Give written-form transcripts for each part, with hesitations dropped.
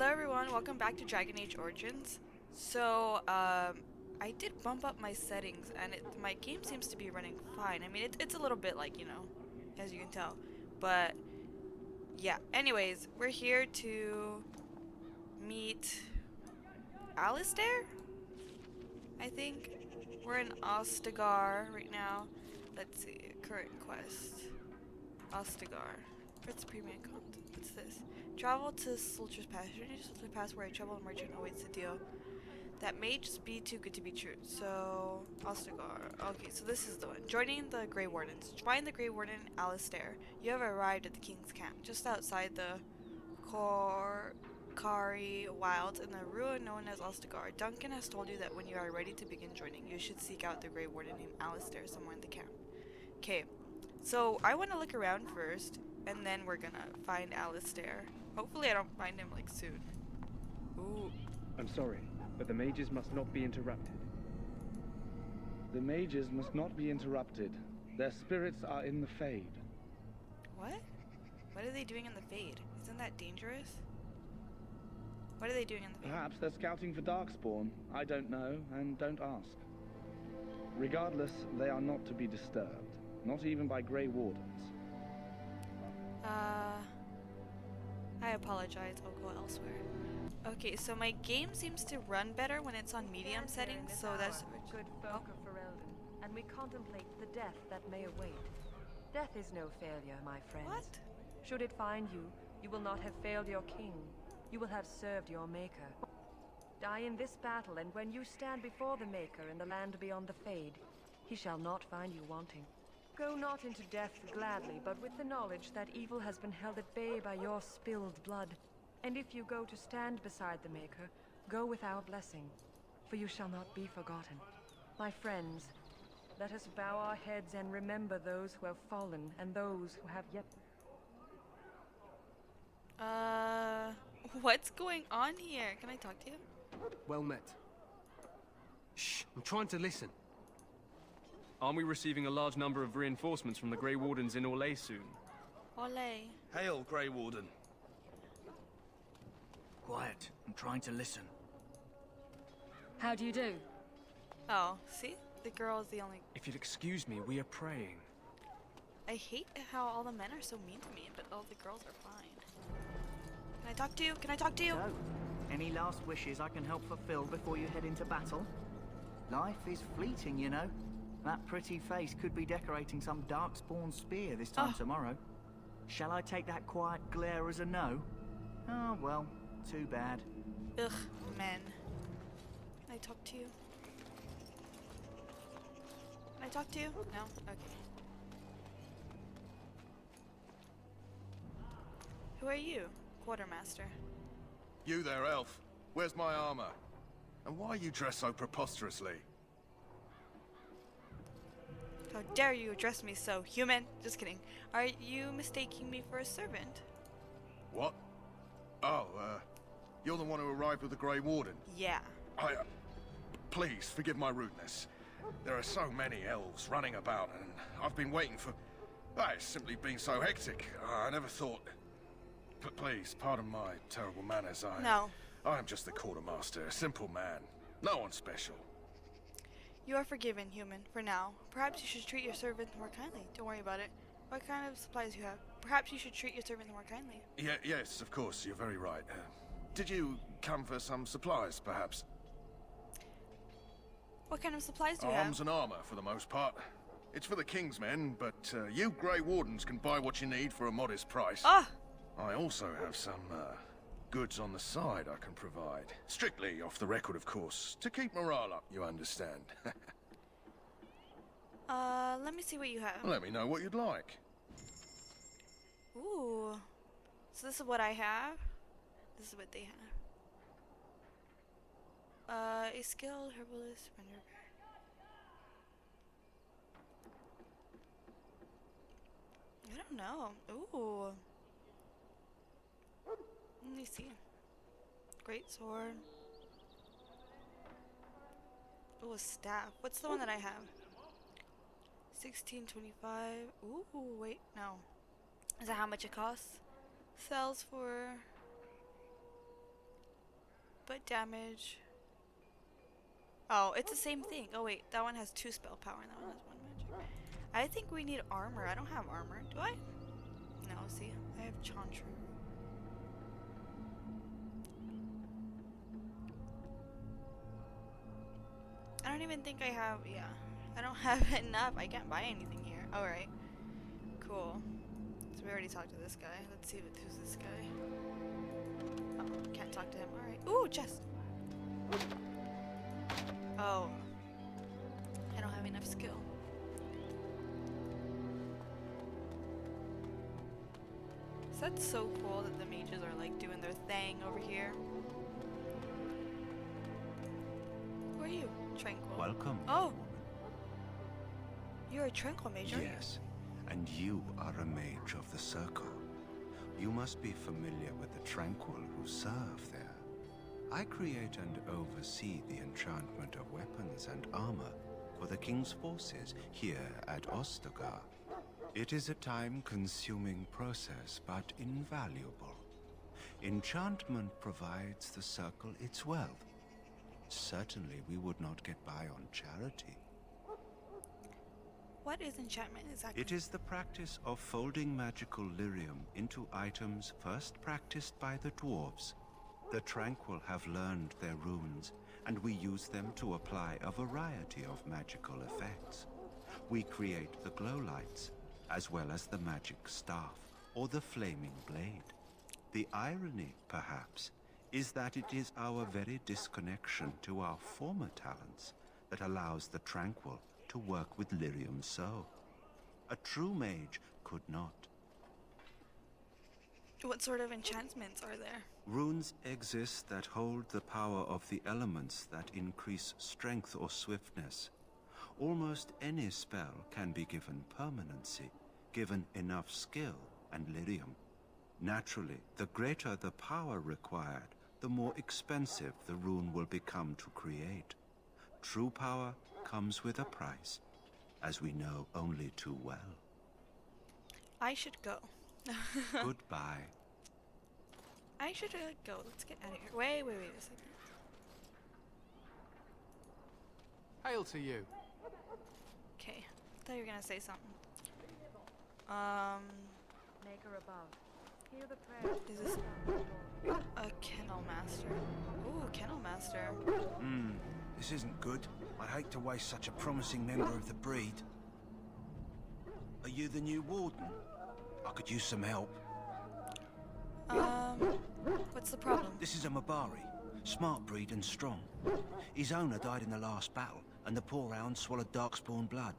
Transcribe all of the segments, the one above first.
Hello everyone, welcome back to Dragon Age Origins. So, I did bump up my settings and my game seems to be running fine. I mean, it's a little bit like, as you can tell. But, yeah. Anyways, we're here to meet Alistair? I think. We're in Ostagar right now. Let's see, current quest. Ostagar. What's premium content? What's this? Travel to Soldier's Pass. Journey to Soldier's Pass where a troubled merchant awaits the deal. That may just be too good to be true. So, Ostagar. Okay, so this is the one. Joining the Grey Wardens. Find the Grey Warden, Alistair. You have arrived at the King's Camp, just outside the Kari Wilds in the ruin known as Ostagar. Duncan has told you that when you are ready to begin joining, you should seek out the Grey Warden named Alistair somewhere in the camp. Okay, so I want to look around first, and then we're gonna find Alistair. Hopefully I don't find him, like, soon. Ooh. I'm sorry, but the mages must not be interrupted. The mages must not be interrupted. Their spirits are in the Fade. What? What are they doing in the Fade? Isn't that dangerous? What are they doing in the Fade? Perhaps they're scouting for Darkspawn. I don't know, and don't ask. Regardless, they are not to be disturbed. Not even by Grey Wardens. I apologize. I'll go elsewhere. Okay, so my game seems to run better when it's on medium settings, so that's... Good folk of Ferelden, and we contemplate the death that may await. Death is no failure, my friends. What? Should it find you, you will not have failed your king. You will have served your maker. Die in this battle, and when you stand before the maker in the land beyond the Fade, he shall not find you wanting. Go not into death gladly, but with the knowledge that evil has been held at bay by your spilled blood. And if you go to stand beside the Maker, go with our blessing, for you shall not be forgotten. My friends, let us bow our heads and remember those who have fallen and those who have yet... What's going on here? Can I talk to you? Well met. Shh, I'm trying to listen. Aren't we receiving a large number of reinforcements from the Grey Wardens in Orlais soon? Ole. Hail, Grey Warden. Quiet. I'm trying to listen. How do you do? Oh, see? The girl is the only... If you'd excuse me, we are praying. I hate how all the men are so mean to me, but all the girls are fine. Can I talk to you? Can I talk to you? So, any last wishes I can help fulfill before you head into battle? Life is fleeting, you know. That pretty face could be decorating some Darkspawn spear this time tomorrow. Shall I take that quiet glare as a no? Oh, well, too bad. Ugh, men. Can I talk to you? Can I talk to you? No? Okay. Who are you? Quartermaster. You there, elf. Where's my armor? And why are you dressed so preposterously? How dare you address me so, human? Just kidding. Are you mistaking me for a servant? What? Oh, you're the one who arrived with the Grey Warden. Yeah. Please, forgive my rudeness. There are so many elves running about, and I've been waiting for... it's simply been so hectic. I never thought... But please, pardon my terrible manners. No. I am just the quartermaster, a simple man. No one special. You are forgiven, human, for now. Perhaps you should treat your servant more kindly. Don't worry about it. What kind of supplies you have? Perhaps you should treat your servant more kindly. Yes, of course, you're very right. Did you come for some supplies, perhaps? What kind of supplies do you have? Arms and armor, for the most part. It's for the King's men, but you Grey Wardens can buy what you need for a modest price. Ah! I also have some goods on the side I can provide. Strictly off the record, of course, to keep morale up, you understand. Let me see what you have. Let me know what you'd like. Ooh. So this is what I have. This is what they have. A skilled herbalist render. I don't know. Ooh. Let me see. Great sword. Oh, a staff. What's the one that I have? 1625. Ooh, wait, no. Is that how much it costs? Sells for but damage. Oh, it's the same thing. Oh wait, that one has 2 spell power and that one has 1 magic. I think we need armor. I don't have armor. Do I? No, see, I have Chantru. I don't even think I have, yeah. I don't have enough. I can't buy anything here. Alright. Cool. So we already talked to this guy. Let's see who's this guy. Oh, can't talk to him. Alright. Ooh, chest! Oh. I don't have enough skill. So that's so cool that the mages are like doing their thing over here. Who are you? Tranquil. Welcome, Oh! woman. You're a Tranquil mage, aren't you? Yes, and you are a mage of the Circle. You must be familiar with the Tranquil who serve there. I create and oversee the enchantment of weapons and armor for the King's forces here at Ostagar. It is a time-consuming process, but invaluable. Enchantment provides the Circle its wealth. Certainly we would not get by on charity. What is enchantment exactly? It is the practice of folding magical lyrium into items first practiced by the dwarves. The Tranquil have learned their runes, and we use them to apply a variety of magical effects. We create the glow lights, as well as the magic staff, or the flaming blade. The irony, perhaps, is that it is our very disconnection to our former talents that allows the Tranquil to work with lyrium so. A true mage could not. What sort of enchantments are there? Runes exist that hold the power of the elements that increase strength or swiftness. Almost any spell can be given permanency, given enough skill and lyrium. Naturally, the greater the power required, the more expensive the rune will become to create. True power comes with a price, as we know only too well. I should go. Goodbye. I should go. Let's get out of here. Wait a second. Hail to you. Okay. I thought you were gonna say something. Maker above. Hear the prayer. Is this a kennel master? Ooh, kennel master. This isn't good. I hate to waste such a promising member of the breed. Are you the new warden? I could use some help. What's the problem? This is a Mabari. Smart breed and strong. His owner died in the last battle, and the poor hound swallowed darkspawn blood.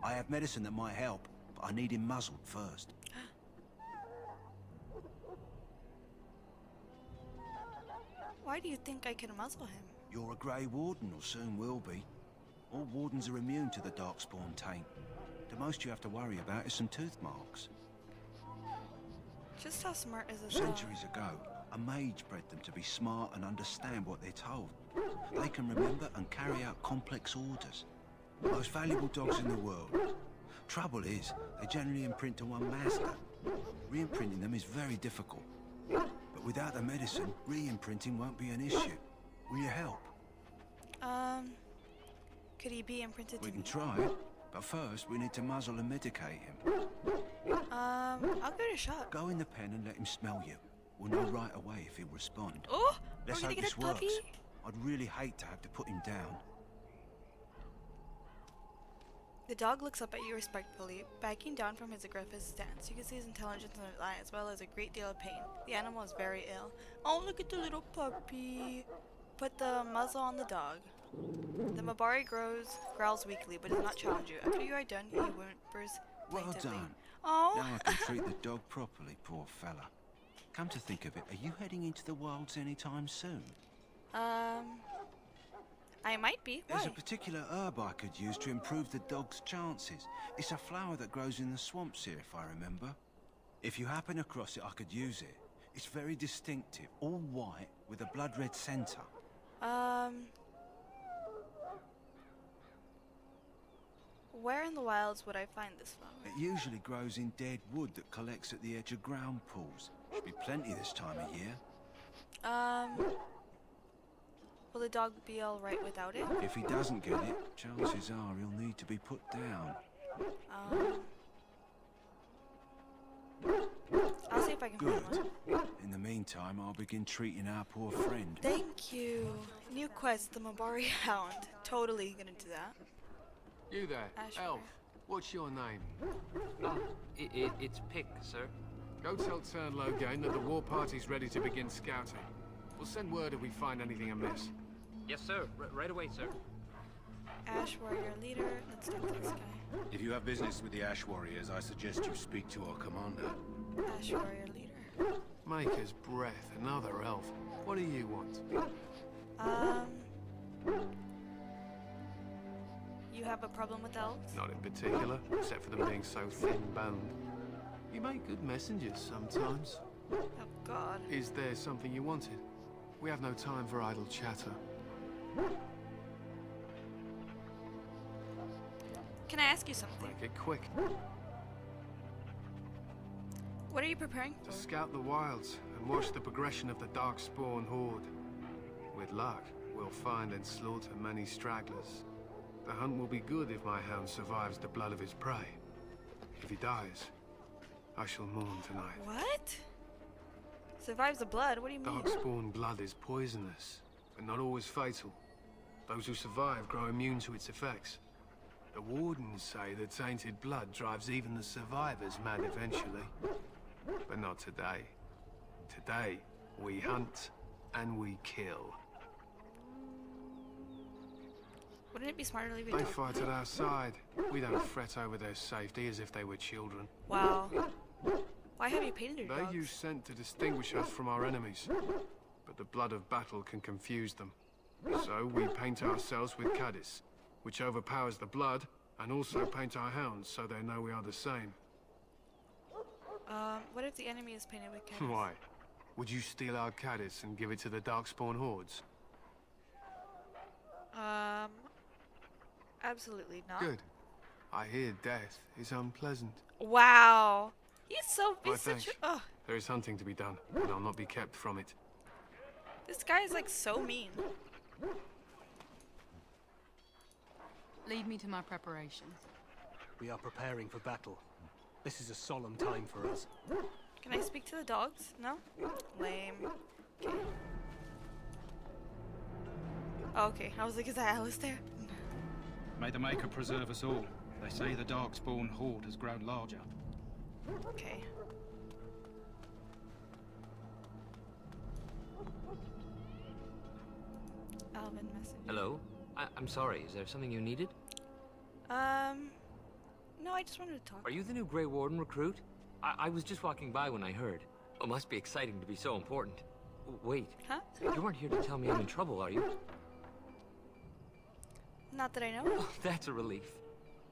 I have medicine that might help, but I need him muzzled first. Why do you think I can muzzle him? You're a Grey Warden, or soon will be. All wardens are immune to the darkspawn taint. The most you have to worry about is some tooth marks. Just how smart is this dog? Centuries ago, a mage bred them to be smart and understand what they're told. They can remember and carry out complex orders. Most valuable dogs in the world. Trouble is, they generally imprint to one master. Re-imprinting them is very difficult. But without the medicine, re-imprinting won't be an issue. Will you help? Could he be imprinted We to can me? try, but first we need to muzzle and medicate him. I'll give it a shot. Go in the pen and let him smell you. We'll know right away if he'll respond. Oh! Let's We're gonna hope get this a puppy? works. I'd really hate to have to put him down. The dog looks up at you respectfully, backing down from his aggressive stance. You can see his intelligence in his eye, as well as a great deal of pain. The animal is very ill. Oh, look at the little puppy. Put the muzzle on the dog. The Mabari growls weakly, but does not challenge you. After you are done, he whimpers Well plaintively. done. Oh! Now I can treat the dog properly, poor fella. Come to think of it, are you heading into the wilds anytime soon? I might be. There's Why? a particular herb I could use to improve the dog's chances. It's a flower that grows in the swamps here, if I remember. If you happen across it, I could use it. It's very distinctive, all white with a blood-red centre. Where in the wilds would I find this flower? It usually grows in dead wood that collects at the edge of ground pools. Should be plenty this time of year. dog be alright without it? If he doesn't get it, chances are he'll need to be put down. I'll see if I can find Good. one. In the meantime, I'll begin treating our poor friend. Thank you. New quest, the Mabari Hound. Totally gonna do that. You there, Ashmore. elf. What's your name? It's Pick, sir. Go tell Turn Logain that the war party's ready to begin scouting. We'll send word if we find anything amiss. Yes, sir. Right away, sir. Ash Warrior Leader. Let's talk to this guy. If you have business with the Ash Warriors, I suggest you speak to our commander. Ash Warrior Leader. Maker's Breath, another elf. What do you want? You have a problem with elves? Not in particular, except for them being so thin-boned. You make good messengers sometimes. Oh God. Is there something you wanted? We have no time for idle chatter. Can I ask you something? Make it quick. What are you preparing To for? scout the wilds and watch the progression of the Darkspawn horde. With luck, we'll find and slaughter many stragglers. The hunt will be good if my hound survives the blood of his prey. If he dies, I shall mourn tonight. What? Survives the blood? What do you mean? Darkspawn blood is poisonous, but not always fatal. Those who survive grow immune to its effects. The wardens say that tainted blood drives even the survivors mad eventually. But not today. Today, we hunt and we kill. Wouldn't it be smarter to leave it They down? fight at our side. We don't fret over their safety as if they were children. Wow. Why have you painted your They dogs? use scent to distinguish us from our enemies. But the blood of battle can confuse them. So we paint ourselves with Caddis, which overpowers the blood, and also paint our hounds so they know we are the same. What if the enemy is painted with cats? Why? Would you steal our Caddis and give it to the Darkspawn hordes? Absolutely not. Good. I hear death is unpleasant. Wow. He's so, Why, he's such thanks. a, ugh. There is hunting to be done, and I'll not be kept from it. This guy is like so mean. Lead me to my preparations. We are preparing for battle. This is a solemn time for us. Can I speak to the dogs? No? Lame. Okay. Oh, okay. I was like, is that Alistair? May the Maker preserve us all. They say the Darkspawn horde has grown larger. Okay. Alvin message. Hello? I'm sorry, is there something you needed? No, I just wanted to talk. Are you the new Grey Warden recruit? I was just walking by when I heard. Oh, must be exciting to be so important. Wait. Huh? You aren't here to tell me I'm in trouble, are you? Not that I know. Oh, that's a relief.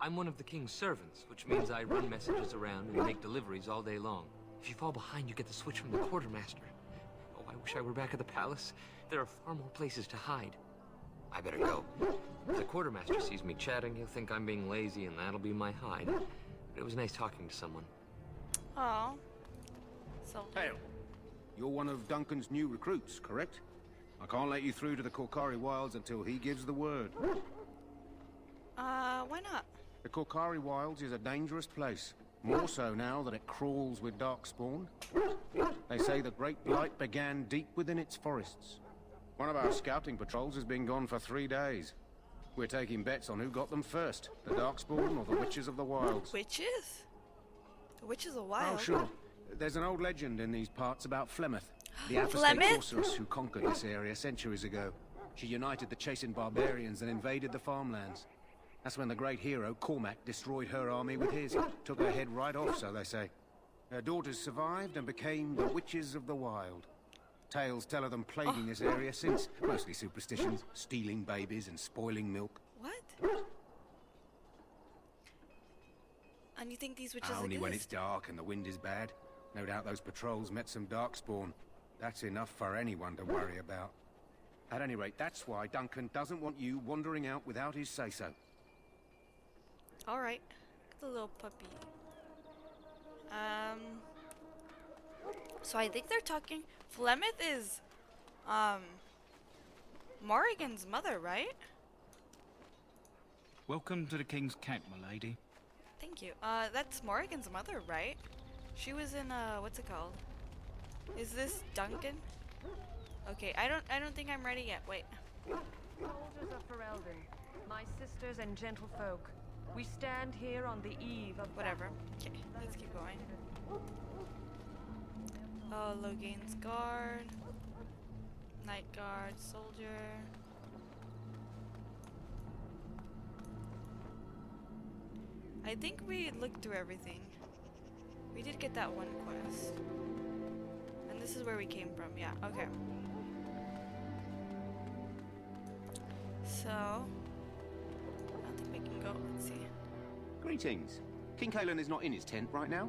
I'm one of the king's servants, which means I run messages around and make deliveries all day long. If you fall behind, you get the switch from the quartermaster. Oh, I wish I were back at the palace. There are far more places to hide. I better go. If the quartermaster sees me chatting, he'll think I'm being lazy, and that'll be my hide. But it was nice talking to someone. Oh. So. Hail. You're one of Duncan's new recruits, correct? I can't let you through to the Korkari Wilds until he gives the word. Why not? The Korkari Wilds is a dangerous place. More so now that it crawls with Darkspawn. They say the Great Blight began deep within its forests. One of our scouting patrols has been gone for 3 days. We're taking bets on who got them first, the Darkspawn or the Witches of the Wilds. Witches? The Witches of Wild? Oh, sure. There's an old legend in these parts about Flemeth, the apostate Flemeth? sorceress who conquered this area centuries ago. She united the chasing barbarians and invaded the farmlands. That's when the great hero, Cormac, destroyed her army with his. Took her head right off, so they say. Her daughters survived and became the Witches of the Wild. Tales tell of them plaguing this area since. Mostly superstitions, stealing babies and spoiling milk. What? And you think these witches Only when it's exist? dark and the wind is bad. No doubt those patrols met some Darkspawn. That's enough for anyone to worry about. At any rate, that's why Duncan doesn't want you wandering out without his say-so. Alright. The little puppy. So I think they're talking... Flemeth is... Morrigan's mother, right? Welcome to the King's camp, my lady. Thank you. That's Morrigan's mother, right? She was in, what's it called? Is this Duncan? Okay, I don't think I'm ready yet. Wait. Soldiers of Ferelden, my sisters and gentlefolk, we stand here on the eve of Whatever. battle. Okay, let's keep going. Oh, Logain's guard. Night guard, soldier. I think we looked through everything. We did get that one quest. And this is where we came from, yeah, okay. So, I don't think we can go, let's see. Greetings. King Kalen is not in his tent right now?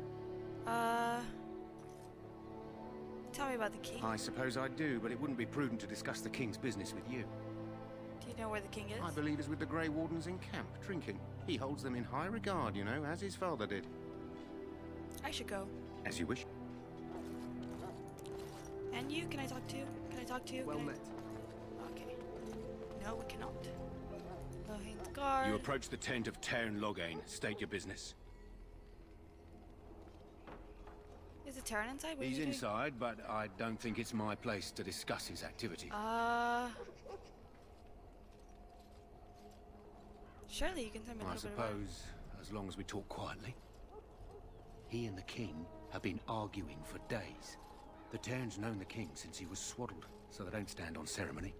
Tell me about the king. I suppose I do, but it wouldn't be prudent to discuss the king's business with you. Do you know where the king is? I believe he's with the Grey Wardens in camp, drinking. He holds them in high regard, you know, as his father did. I should go. As you wish. And you, can I talk to you? Can I talk to you? Well Can I- met. Okay. No, we cannot. Logain's guard. You approach the tent of Tairn Logain. State your business. Is it Taran inside? What are He's you doing? inside, but I don't think it's my place to discuss his activity. Surely you can tell me a I little bit about it. suppose, as long as we talk quietly. He and the king have been arguing for days. The Tairn's known the king since he was swaddled, so they don't stand on ceremony.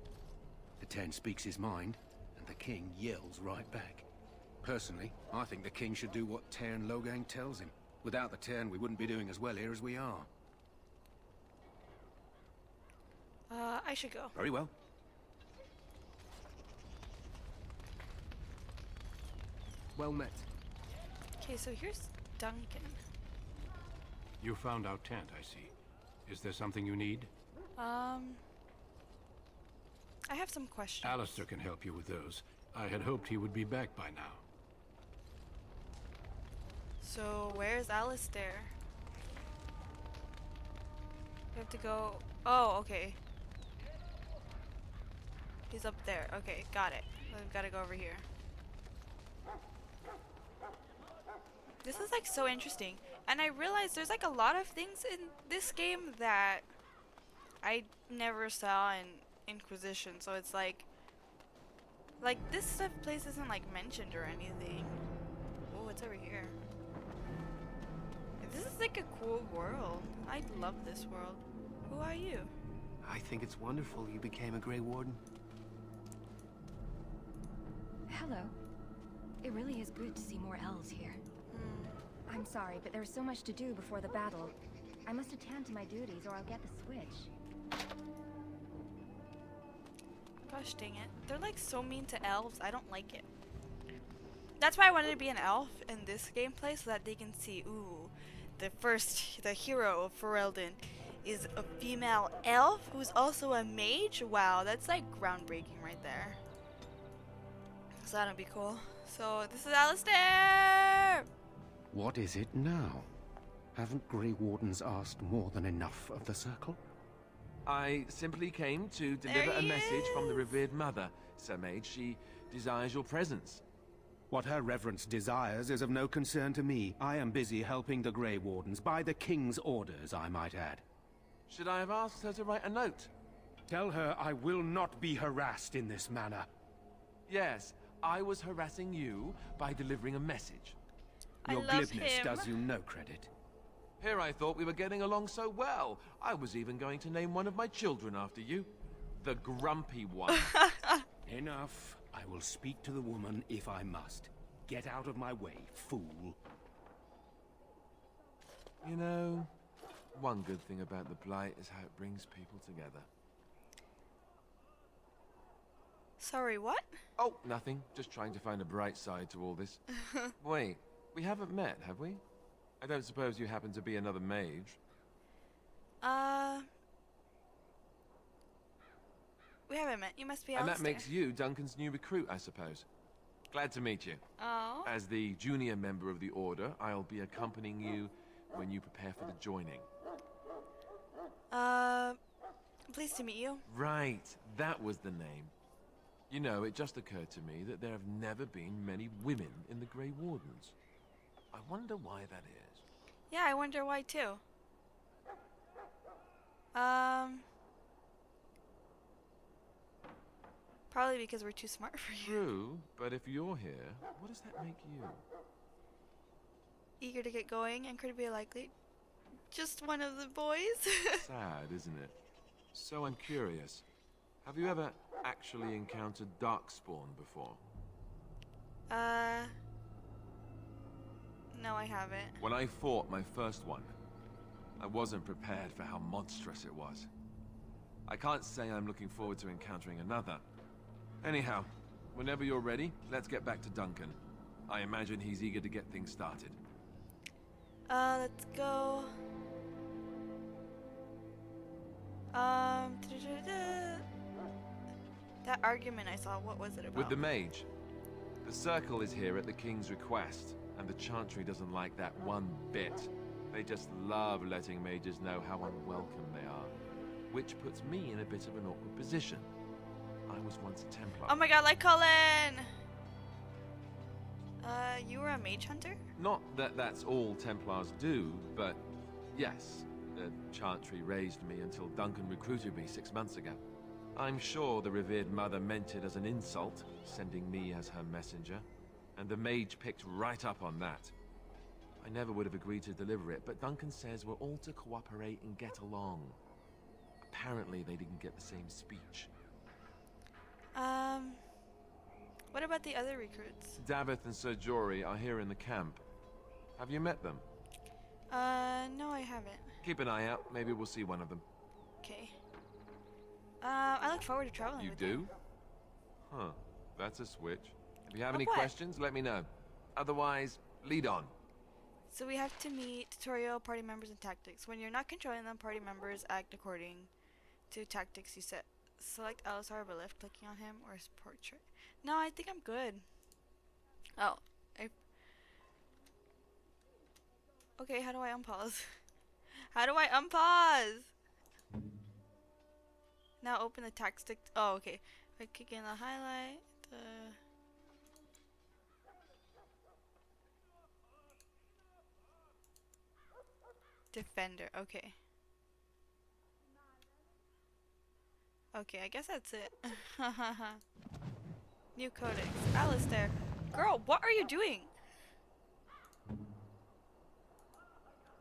The Tairn speaks his mind, and the king yells right back. Personally, I think the king should do what Tairn Logain tells him. Without the Tairn, we wouldn't be doing as well here as we are. I should go. Very well. Well met. Okay, so here's Duncan. You found our tent, I see. Is there something you need? I have some questions. Alistair can help you with those. I had hoped he would be back by now. So, where's Alistair? We have to go... Oh, okay. He's up there. Okay, got it. We've got to go over here. This is like so interesting. And I realized there's like a lot of things in this game that I never saw in Inquisition. So it's like this stuff place isn't like mentioned or anything. Oh, what's over here? This is like a cool world. I love this world. Who are you? I think it's wonderful you became a Grey Warden. Hello. It really is good to see more elves here. I'm sorry, but there's so much to do before the battle. I must attend to my duties or I'll get the switch. Gosh dang it. They're like so mean to elves. I don't like it. That's why I wanted to be an elf in this gameplay so that they can see, ooh, the hero of Ferelden is a female elf who's also a mage. Wow, that's like groundbreaking right there. So that'll be cool. So this is Alistair! What is it now? Haven't Grey Wardens asked more than enough of the Circle? I simply came to deliver a message from the revered mother, Sir Mage. She desires your presence. What her reverence desires is of no concern to me. I am busy helping the Grey Wardens, by the King's orders, I might add. Should I have asked her to write a note? Tell her I will not be harassed in this manner. Yes, I was harassing you by delivering a message. Your glibness does you no credit. Here I thought we were getting along so well. I was even going to name one of my children after you. The grumpy one. Enough. I will speak to the woman if I must. Get out of my way, fool. You know, one good thing about the Blight is how it brings people together. Sorry, what? Oh, nothing. Just trying to find a bright side to all this. Wait, we haven't met, have we? I don't suppose you happen to be another mage? We haven't met. You must be And Alistair. that makes you Duncan's new recruit, I suppose. Glad to meet you. Oh. As the junior member of the Order, I'll be accompanying you when you prepare for the joining. Pleased to meet you. Right, that was the name. You know, it just occurred to me that there have never been many women in the Grey Wardens. I wonder why that is. Yeah, I wonder why too. Probably because we're too smart for you. True, but if you're here, what does that make you? Eager to get going and could be likely just one of the boys. Sad, isn't it? So I'm curious. Have you ever actually encountered Darkspawn before? No, I haven't. When I fought my first one, I wasn't prepared for how monstrous it was. I can't say I'm looking forward to encountering another. Anyhow, whenever you're ready, let's get back to Duncan. I imagine he's eager to get things started. Let's go. That argument I saw, what was it about? With the mage. The circle is here at the king's request, and the chantry doesn't like that one bit. They just love letting mages know how unwelcome they are, which puts me in a bit of an awkward position. I was once a Templar. Oh my god, like Colin! You were a mage hunter? Not that that's all Templars do, but yes, the chantry raised me until Duncan recruited me 6 months ago. I'm sure the revered mother meant it as an insult, sending me as her messenger, and the mage picked right up on that. I never would have agreed to deliver it, but Duncan says we're all to cooperate and get along. Apparently they didn't get the same speech. What about the other recruits? Davith and Sir Jory are here in the camp. Have you met them? No, I haven't. Keep an eye out. Maybe we'll see one of them. Okay. I look forward to traveling with you. You do? Huh. That's a switch. If you have any what? questions, let me know. Otherwise, lead on. So we have to meet tutorial, party members, and tactics. When you're not controlling them, party members act according to tactics you set. Select Alistair over left, clicking on him, or his portrait. No, I think I'm good. Oh. Okay, how do I unpause? How do I unpause? Now open the tactic. Oh, okay. By clicking the highlight, Defender, okay. Okay, I guess that's it. New codex. Alistair. Girl, what are you doing?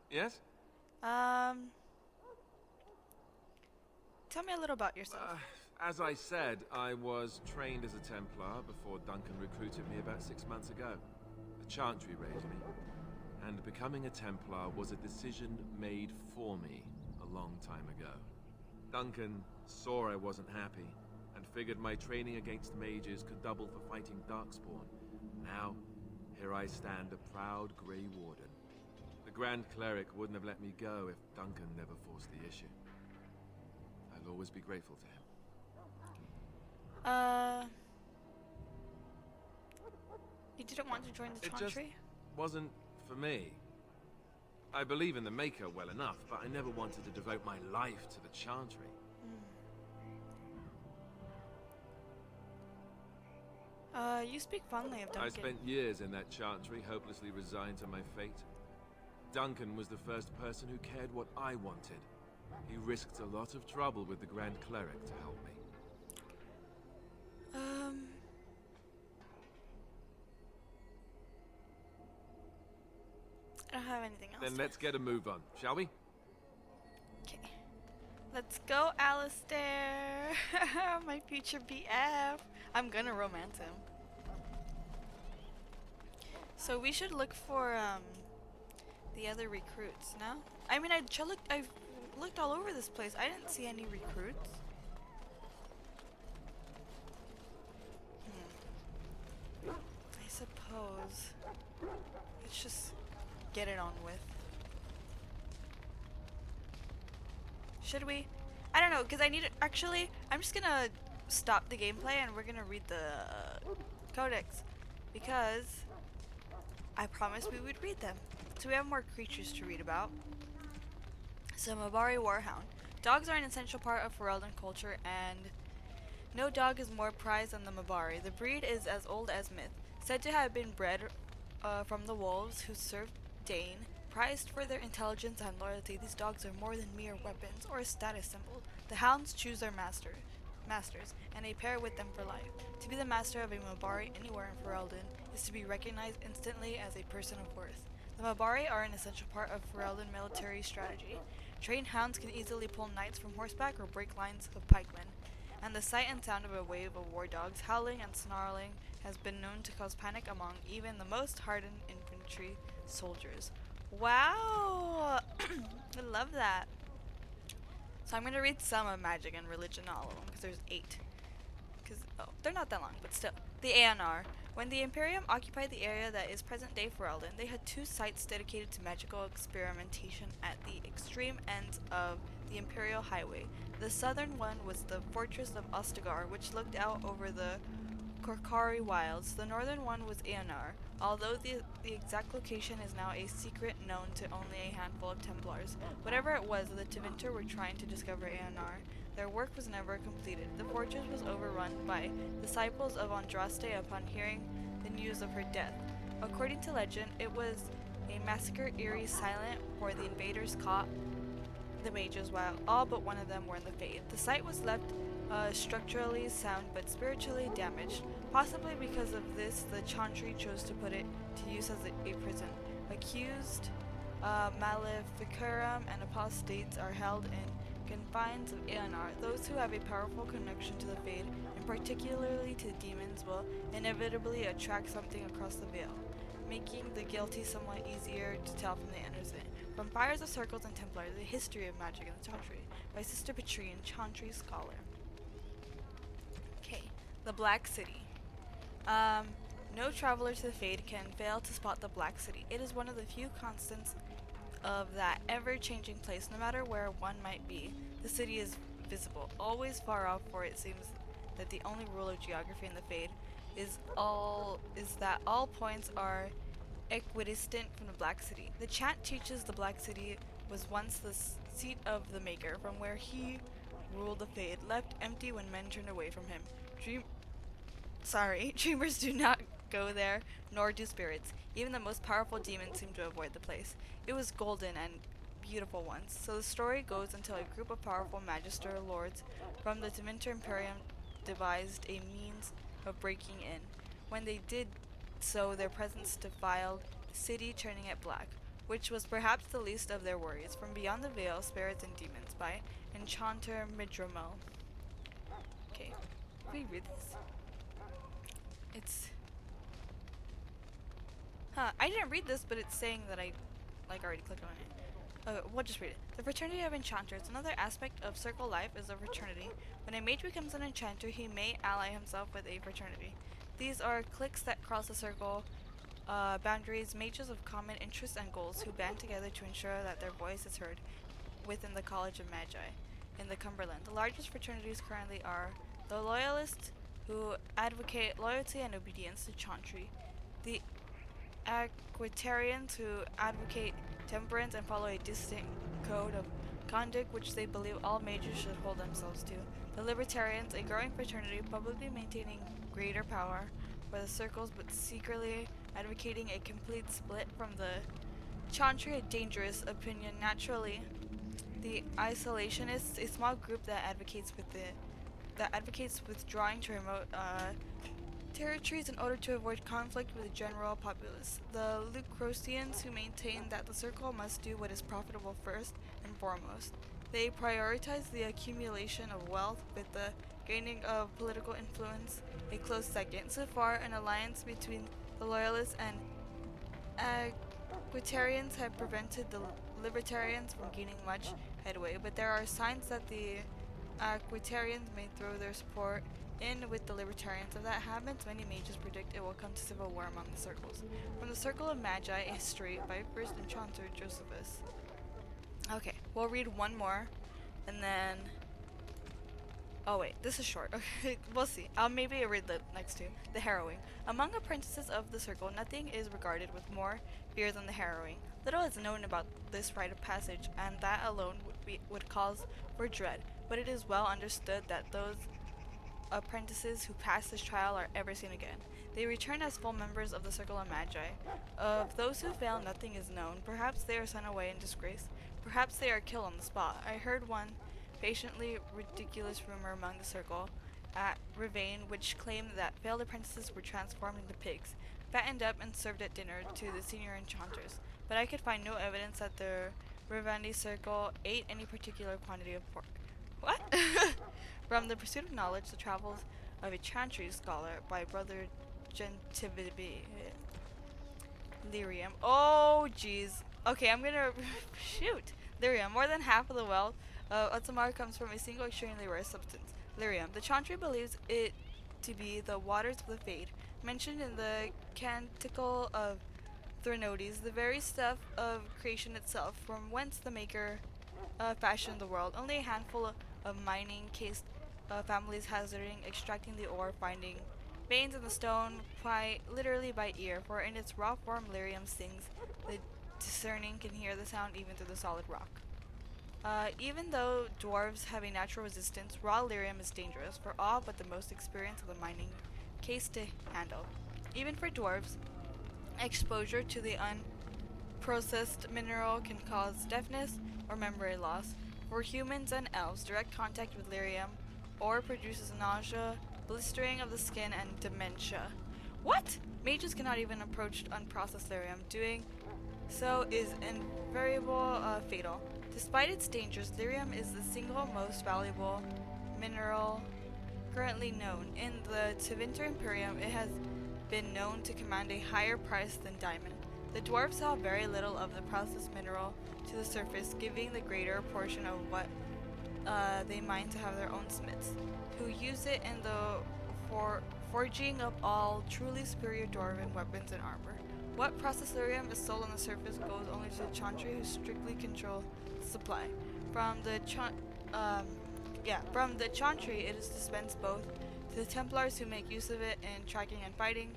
Yes? Tell me a little about yourself. As I said, I was trained as a Templar before Duncan recruited me about 6 months ago. The Chantry raised me. And becoming a Templar was a decision made for me a long time ago. Duncan saw I wasn't happy, and figured my training against mages could double for fighting Darkspawn. Now, here I stand, a proud Grey Warden. The Grand Cleric wouldn't have let me go if Duncan never forced the issue. I'll always be grateful to him. You didn't want to join the It just Chantry? wasn't for me. I believe in the Maker well enough, but I never wanted to devote my life to the Chantry. You speak fondly of Duncan. I spent years in that Chantry, hopelessly resigned to my fate. Duncan was the first person who cared what I wanted. He risked a lot of trouble with the Grand Cleric to help me. I don't have anything else. Then let's get a move on, shall we? Okay. Let's go, Alistair. My future BF. I'm gonna romance him. So we should look for the other recruits, no? I mean, I've looked all over this place. I didn't see any recruits. I suppose let's just get it on with. Should we? I don't know, because I need to, actually, I'm just gonna stop the gameplay and we're gonna read the codex, because I promised we would read them. So we have more creatures to read about. So Mabari Warhound. Dogs are an essential part of Ferelden culture and No dog is more prized than the Mabari. The breed is as old as myth, said to have been bred from the wolves who served Dane. Prized for their intelligence and loyalty, these dogs are more than mere weapons or a status symbol. The hounds choose their masters, and they pair with them for life. To be the master of a Mabari anywhere in Ferelden is to be recognized instantly as a person of worth. The Mabari are an essential part of Ferelden military strategy. Trained hounds can easily pull knights from horseback or break lines of pikemen, and the sight and sound of a wave of war dogs howling and snarling has been known to cause panic among even the most hardened infantry soldiers. Wow! I love that. So I'm going to read some of Magic and Religion, all of them, because there's 8. They're not that long, but still. The ANR. When the Imperium occupied the area that is present-day Ferelden, they had 2 sites dedicated to magical experimentation at the extreme ends of the Imperial Highway. The southern one was the fortress of Ostagar, which looked out over the Korkari Wilds. The northern one was Eonar, although the exact location is now a secret known to only a handful of Templars. Whatever it was, the Tevinter were trying to discover Eonar. Their work was never completed. The fortress was overrun by disciples of Andraste upon hearing the news of her death. According to legend, it was a massacre eerie silent where the invaders caught the mages while all but one of them were in the Fade. The site was left structurally sound but spiritually damaged. Possibly because of this, the Chantry chose to put it to use as a prison. Accused, maleficarum, and apostates are held in confines of Eonar. Those who have a powerful connection to the Fade, and particularly to demons, will inevitably attract something across the veil, making the guilty somewhat easier to tell from the innocent. From Fires of Circles and Templars, The History of Magic in the Chantry, by Sister Patrine, Chantry Scholar. Okay, the Black City. No traveler to the Fade can fail to spot the Black City. It is one of the few constants of that ever-changing place, no matter where one might be. The city is visible, always far off, for it seems that the only rule of geography in the Fade is that all points are equidistant from the Black City. The chant teaches the Black City was once the seat of the Maker, from where he ruled the Fade, left empty when men turned away from him. Dreamers do not go there, nor do spirits. Even the most powerful demons seem to avoid the place. It was golden and beautiful once. So the story goes until a group of powerful Magister lords from the Tevinter Imperium devised a means of breaking in. When they did so, their presence defiled the city, turning it black, which was perhaps the least of their worries. From Beyond the Veil, Spirits and Demons by Enchanter Midromel. Okay, can we read this? I didn't read this, but it's saying that I, already clicked on it. We'll just read it. The Fraternity of Enchanters. Another aspect of circle life is a fraternity. When a mage becomes an enchanter, he may ally himself with a fraternity. These are cliques that cross the circle boundaries, mages of common interests and goals who band together to ensure that their voice is heard within the College of Magi in the Cumberland. The largest fraternities currently are the Loyalists, who advocate loyalty and obedience to Chantry, the Aquitarians, who advocate temperance and follow a distinct code of conduct which they believe all mages should hold themselves to, the Libertarians, a growing fraternity publicly maintaining greater power for the circles but secretly advocating a complete split from the Chantry, a dangerous opinion naturally. The Isolationists, a small group that advocates withdrawing to remote territories in order to avoid conflict with the general populace. The Lucrosians, who maintain that the circle must do what is profitable first and foremost. They prioritize the accumulation of wealth with the gaining of political influence a close second. So far, an alliance between the Loyalists and Aquitarians have prevented the Libertarians from gaining much headway, but there are signs that the Aquitarians may throw their support in with the Libertarians. If that happens, many mages predict it will come to civil war among the circles. From the Circle of Magi, a history by First Enchanter Josephus. Okay, we'll read one more, and then... Oh wait, this is short. Okay, we'll see. Maybe I'll read the next two. The Harrowing. Among apprentices of the Circle, nothing is regarded with more fear than the Harrowing. Little is known about this rite of passage, and that alone would cause for dread, but it is well understood that those apprentices who pass this trial are ever seen again. They return as full members of the Circle of Magi. Of those who fail, nothing is known. Perhaps they are sent away in disgrace. Perhaps they are killed on the spot. I heard one patiently ridiculous rumor among the Circle at Ravane which claimed that failed apprentices were transformed into pigs, fattened up and served at dinner to the senior enchanters. But I could find no evidence that the Ravandi Circle ate any particular quantity of pork. What? From The Pursuit of Knowledge, The Travels of a Chantry Scholar by Brother Gentivibi. Lyrium. Oh, jeez. Okay, I'm gonna shoot. Lyrium. More than half of the wealth of Ostagar comes from a single extremely rare substance. Lyrium. The Chantry believes it to be the waters of the Fade, mentioned in the Canticle of Thrinodes, the very stuff of creation itself, from whence the Maker fashioned the world. Only a handful of mining cased families hazarding extracting the ore, finding veins in the stone quite literally by ear, for in its raw form lyrium sings. The discerning can hear the sound even through the solid rock. Even though dwarves have a natural resistance, raw lyrium is dangerous for all but the most experienced of the mining case to handle. Even for dwarves, exposure to the unprocessed mineral can cause deafness or memory loss. For humans and elves, direct contact with lyrium ore produces nausea, blistering of the skin, and dementia. What? Mages cannot even approach unprocessed lyrium. Doing so is invariable fatal. Despite its dangers, lyrium is the single most valuable mineral currently known. In the Tevinter Imperium, it has been known to command a higher price than diamond. The dwarves saw very little of the processed mineral to the surface, giving the greater portion of what they mine to have their own smiths, who use it in the forging of all truly superior dwarven weapons and armor. What processed lyrium is sold on the surface goes only to the Chantry, who strictly control the supply. From the Chantry, it is dispensed both to the Templars, who make use of it in tracking and fighting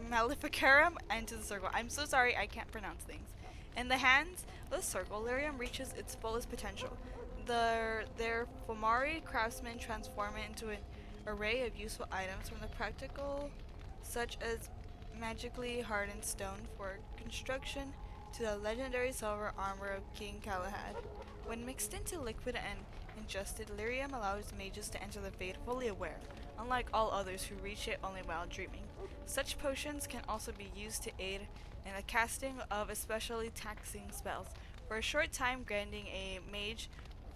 Maleficarum, and to the Circle. I'm so sorry, I can't pronounce things. In the hands of the Circle, lyrium reaches its fullest potential. Their Fomari craftsmen transform it into an array of useful items, from the practical, such as magically hardened stone for construction, to the legendary silver armor of King Galahad. When mixed into liquid and ingested, lyrium allows mages to enter the Fade fully aware, unlike all others who reach it only while dreaming. Such potions can also be used to aid in the casting of especially taxing spells, for a short time granting a mage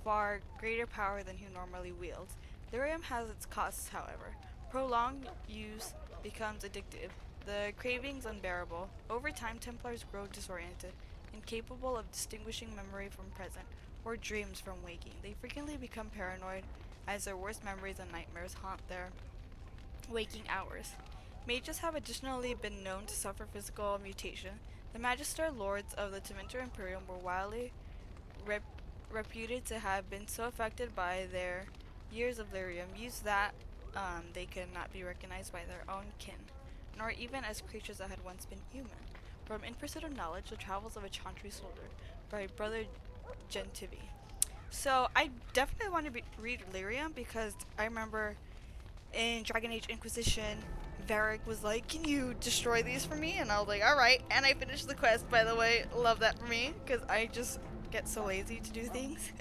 far greater power than he normally wields. Lyrium has its costs, however. Prolonged use becomes addictive, the cravings unbearable. Over time, Templars grow disoriented, incapable of distinguishing memory from present, or dreams from waking. They frequently become paranoid, as their worst memories and nightmares haunt their waking hours. Mages have additionally been known to suffer physical mutation. The Magister Lords of the Tevinter Imperium were widely reputed to have been so affected by their years of lyrium use that they could not be recognized by their own kin, nor even as creatures that had once been human. From In Pursuit of Knowledge, The Travels of a Chantry Soldier by Brother Gentivi. So I definitely want to read lyrium, because I remember in Dragon Age Inquisition, Varric was like, "Can you destroy these for me?" And I was like, "Alright." And I finished the quest, by the way. Love that for me, because I just get so lazy to do things.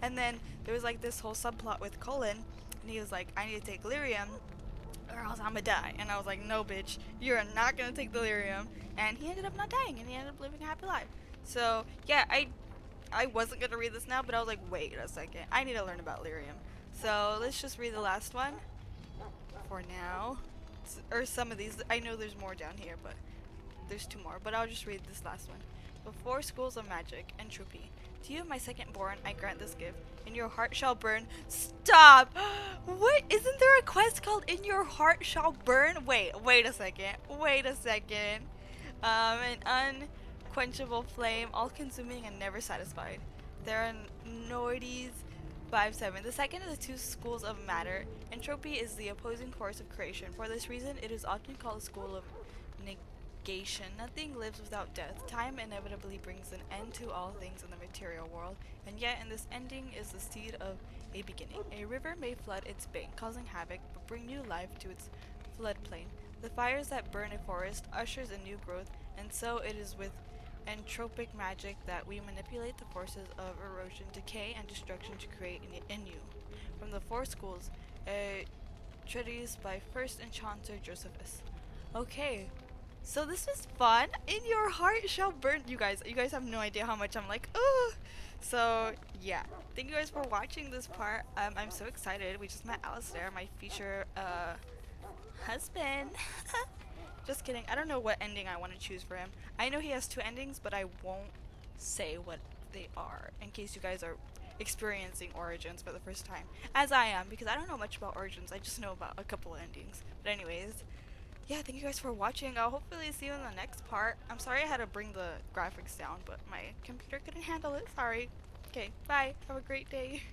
And then there was like this whole subplot with Cullen, and he was like, "I need to take lyrium or else I'm gonna die." And I was like, "No, bitch, you're not gonna take the lyrium." And he ended up not dying, and he ended up living a happy life. So yeah, I wasn't gonna read this now, but I was like, wait a second, I need to learn about lyrium. So let's just read the last one for now, or some of these. I know there's more down here, but there's two more, but I'll just read this last one. Before schools of magic, entropy. To you, my second-born, I grant this gift. In your heart shall burn. Stop! What? Isn't there a quest called In Your Heart Shall Burn? Wait a second. An unquenchable flame, all-consuming and never satisfied. Theranoides 5-7. The second of the two schools of matter. Entropy is the opposing force of creation. For this reason, it is often called the school of negation. Nothing lives without death. Time inevitably brings an end to all things in the material world, and yet in this ending is the seed of a beginning. A river may flood its bank, causing havoc, but bring new life to its floodplain. The fires that burn a forest ushers in new growth, and so it is with entropic magic that we manipulate the forces of erosion, decay, and destruction to create anew. From the Four Schools, a treatise by First Enchanter Josephus. Okay, so this was fun. In your heart shall burn. You guys have no idea how much I'm like, oh. So yeah, thank you guys for watching this part. I'm so excited. We just met Alistair, my future husband. Just kidding. I don't know what ending I want to choose for him. I know he has two endings, but I won't say what they are in case you guys are experiencing Origins for the first time, as I am, because I don't know much about Origins. I just know about a couple of endings. But anyways, yeah, thank you guys for watching. I'll hopefully see you in the next part. I'm sorry I had to bring the graphics down, but my computer couldn't handle it. Sorry. Okay, bye. Have a great day.